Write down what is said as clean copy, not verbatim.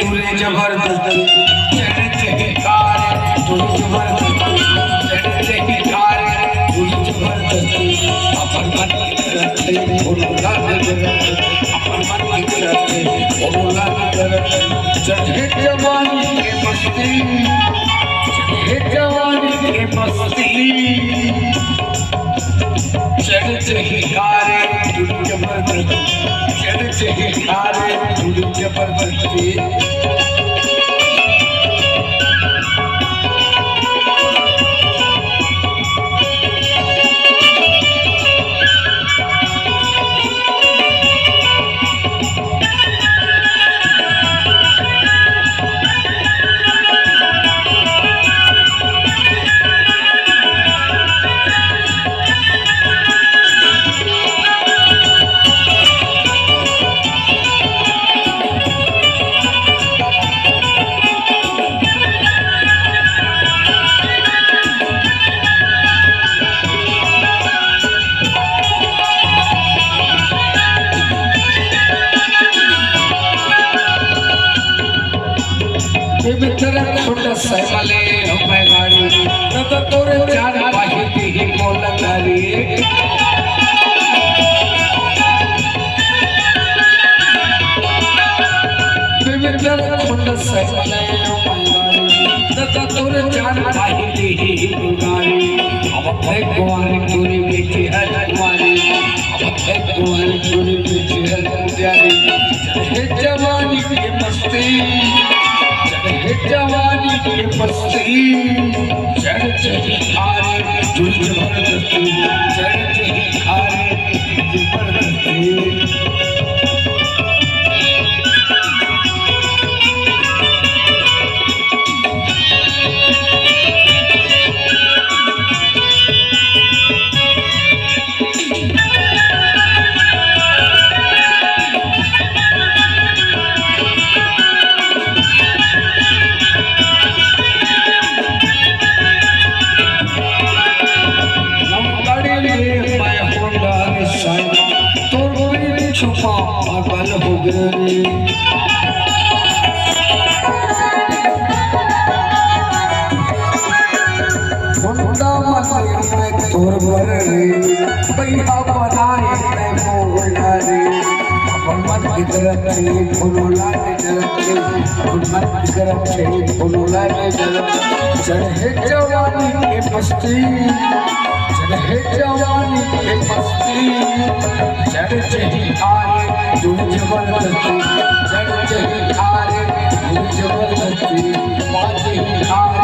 तुरे जबरदस्ती चढ़ते ही कार तुरे जबरदस्ती चढ़ते ही कार तुरे जबरदस्ती अपन मन की करते भोला अपन मन की करते भोला चढ़े जवानी के मस्ती चढ़े जवानी के मस्ती चढ़ते ही कारे तुरे जबरदस्ती चढ़ते ही कारे तुरे जबरदस्ती छोटा सैमले मैं गाड़ी न तो तोरे चार पाहिती ही मोला गाड़ी छोटा सैमले मैं गाड़ी न तो तोरे चार पाहिती ही गाड़ी अब है कुंवारी पूरी बेटी है कुंवारी अब है कुंवारी पूरी बेटी है कुंवारी चाहे जवानी की मस्ती जवानी के मस्ती चढ़ते ही खारे तुझे जबरदस्ती चढ़ते ही खारे तुझे जबरदस्ती छुपा पागल हो गए मुंडा मैं तोर बर भैया बनाए मैं बोला रे अपन मन की तरफ से फुलोला के तरफ से अपन मन की तरफ से फुलोला के तरफ चढ़े जवानी के मस्ती चढ़े जवानी के मस्ती चढ़ते ही आरे तुझे जबरदस्ती चढ़ते ही आरे तुझे जबरदस्ती बातें ही आरे